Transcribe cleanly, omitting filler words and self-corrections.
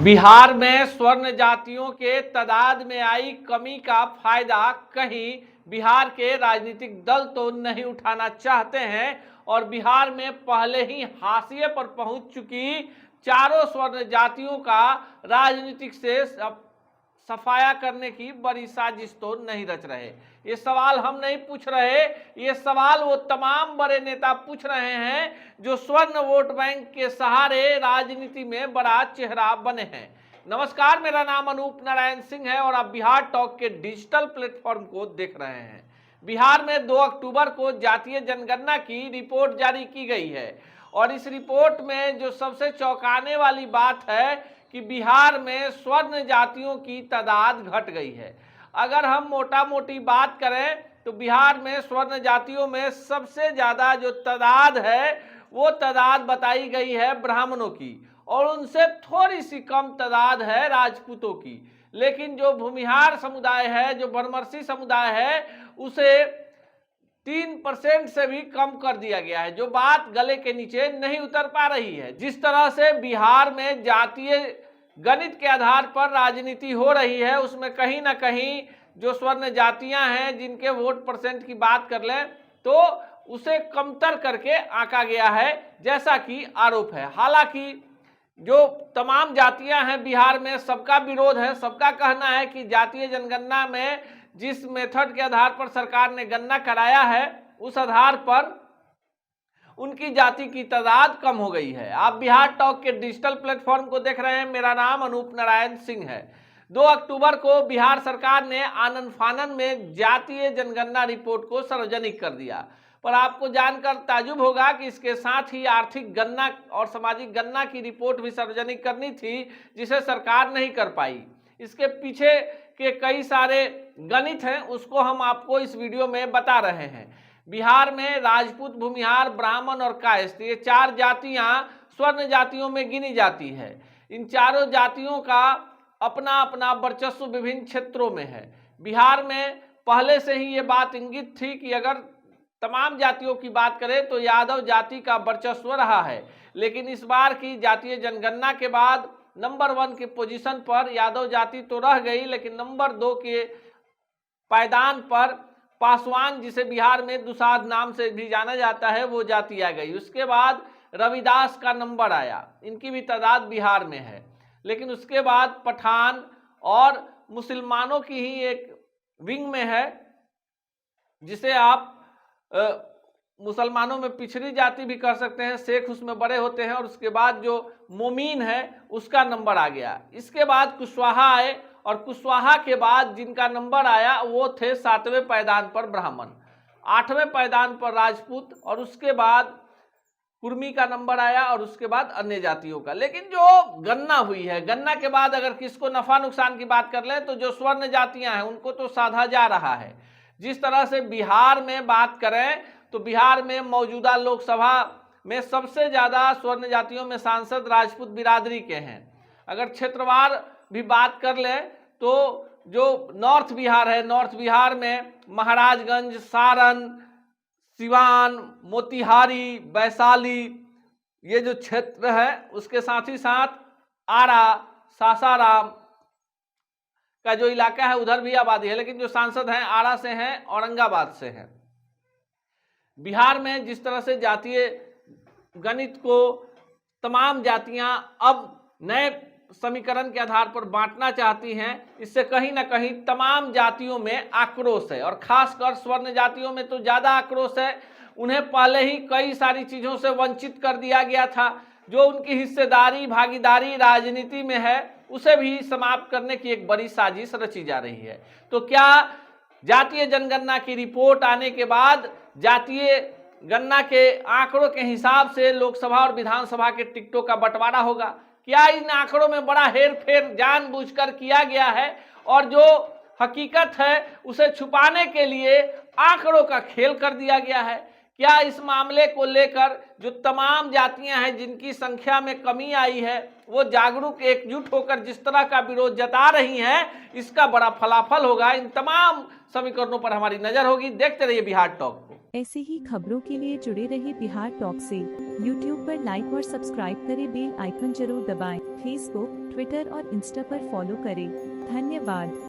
बिहार में स्वर्ण जातियों के तादाद में आई कमी का फायदा कहीं बिहार के राजनीतिक दल तो नहीं उठाना चाहते हैं और बिहार में पहले ही हाशिए पर पहुंच चुकी चारों स्वर्ण जातियों का राजनीतिक से सफाया करने की बड़ी साजिश तो नहीं रच रहे। ये सवाल हम नहीं पूछ रहे, ये सवाल वो तमाम बड़े नेता पूछ रहे हैं जो स्वर्ण वोट बैंक के सहारे राजनीति में बड़ा चेहरा बने हैं। नमस्कार, मेरा नाम अनूप नारायण सिंह है और आप बिहार टॉक के डिजिटल प्लेटफॉर्म को देख रहे हैं। बिहार में 2 अक्टूबर को जातीय जनगणना की रिपोर्ट जारी की गई है और इस रिपोर्ट में जो सबसे चौंकाने वाली बात है कि बिहार में स्वर्ण जातियों की तादाद घट गई है। अगर हम मोटा मोटी बात करें तो बिहार में स्वर्ण जातियों में सबसे ज़्यादा जो तादाद है वो तादाद बताई गई है ब्राह्मणों की और उनसे थोड़ी सी कम तादाद है राजपूतों की। लेकिन जो भूमिहार समुदाय है, जो बनमर्सी समुदाय है, उसे 3% से भी कम कर दिया गया है, जो बात गले के नीचे नहीं उतर पा रही है। जिस तरह से बिहार में जातीय गणित के आधार पर राजनीति हो रही है उसमें कहीं ना कहीं जो स्वर्ण जातियां हैं जिनके वोट परसेंट की बात कर लें तो उसे कमतर करके आंका गया है, जैसा कि आरोप है। हालांकि जो तमाम जातियां हैं बिहार में सबका विरोध है, सबका कहना है कि जातीय जनगणना में जिस मेथड के आधार पर सरकार ने गणना कराया है उस आधार पर उनकी जाति की तादाद कम हो गई है। आप बिहार टॉक के डिजिटल प्लेटफॉर्म को देख रहे हैं, मेरा नाम अनूप नारायण सिंह है। 2 अक्टूबर को बिहार सरकार ने आनन फानन में जातीय जनगणना रिपोर्ट को सार्वजनिक कर दिया, पर आपको जानकर ताजुब होगा कि इसके साथ ही आर्थिक गणना और सामाजिक गणना की रिपोर्ट भी सार्वजनिक करनी थी, जिसे सरकार नहीं कर पाई। इसके पीछे के कई सारे गणित हैं, उसको हम आपको इस वीडियो में बता रहे हैं। बिहार में राजपूत, भूमिहार, ब्राह्मण और कायस्थ, ये 4 जातियां स्वर्ण जातियों में गिनी जाती है। इन चारों जातियों का अपना अपना वर्चस्व विभिन्न क्षेत्रों में है। बिहार में पहले से ही ये बात इंगित थी कि अगर तमाम जातियों की बात करें तो यादव जाति का वर्चस्व रहा है, लेकिन इस बार की जातीय जनगणना के बाद नंबर 1 के पोजीशन पर यादव जाति तो रह गई, लेकिन नंबर 2 के पायदान पर पासवान, जिसे बिहार में दुसाध नाम से भी जाना जाता है, वो जाति आ गई। उसके बाद रविदास का नंबर आया, इनकी भी तादाद बिहार में है। लेकिन उसके बाद पठान और मुसलमानों की ही एक विंग में है, जिसे आप मुसलमानों में पिछड़ी जाति भी कर सकते हैं, शेख उसमें बड़े होते हैं। और उसके बाद जो मोमीन है उसका नंबर आ गया। इसके बाद कुशवाहा आए और कुशवाहा के बाद जिनका नंबर आया वो थे 7वें पायदान पर ब्राह्मण, 8वें पायदान पर राजपूत और उसके बाद कुर्मी का नंबर आया और उसके बाद अन्य जातियों का। लेकिन जो गणना हुई है, गणना के बाद अगर किसको नफा नुकसान की बात कर लें तो जो स्वर्ण जातियां हैं उनको तो साधा जा रहा है। जिस तरह से बिहार में बात करें तो बिहार में मौजूदा लोकसभा में सबसे ज्यादा स्वर्ण जातियों में सांसद राजपूत बिरादरी के हैं। अगर क्षेत्रवार भी बात कर ले तो जो नॉर्थ बिहार है, नॉर्थ बिहार में महाराजगंज, सारण, सिवान, मोतिहारी, वैशाली, ये जो क्षेत्र है उसके साथ ही साथ आरा, सासाराम का जो इलाका है उधर भी आबादी है, लेकिन जो सांसद हैं आरा से हैं, औरंगाबाद से हैं। बिहार में जिस तरह से जातीय गणित को तमाम जातियां अब नए समीकरण के आधार पर बांटना चाहती हैं, इससे कहीं ना कहीं तमाम जातियों में आक्रोश है और खासकर स्वर्ण जातियों में तो ज्यादा आक्रोश है। उन्हें पहले ही कई सारी चीजों से वंचित कर दिया गया था। जो उनकी हिस्सेदारी, भागीदारी राजनीति में है उसे भी समाप्त करने की एक बड़ी साजिश रची जा रही है। तो क्या जातीय जनगणना की रिपोर्ट आने के बाद जातीय गणना के आंकड़ों के हिसाब से लोकसभा और विधानसभा के टिकटों का बंटवारा होगा? क्या इन आंकड़ों में बड़ा हेरफेर जानबूझकर किया गया है और जो हकीकत है उसे छुपाने के लिए आंकड़ों का खेल कर दिया गया है? क्या इस मामले को लेकर जो तमाम जातियां हैं जिनकी संख्या में कमी आई है वो जागरूक एकजुट होकर जिस तरह का विरोध जता रही हैं, इसका बड़ा फलाफल होगा। इन तमाम समीकरणों पर हमारी नजर होगी। देखते रहिए बिहार टॉक को। ऐसे ही खबरों के लिए जुड़े रहिए बिहार टॉक से। यूट्यूब पर लाइक और सब्सक्राइब करें, बेल आइकन जरूर दबाएं। फेसबुक, ट्विटर और इंस्टा पर फॉलो करें। धन्यवाद।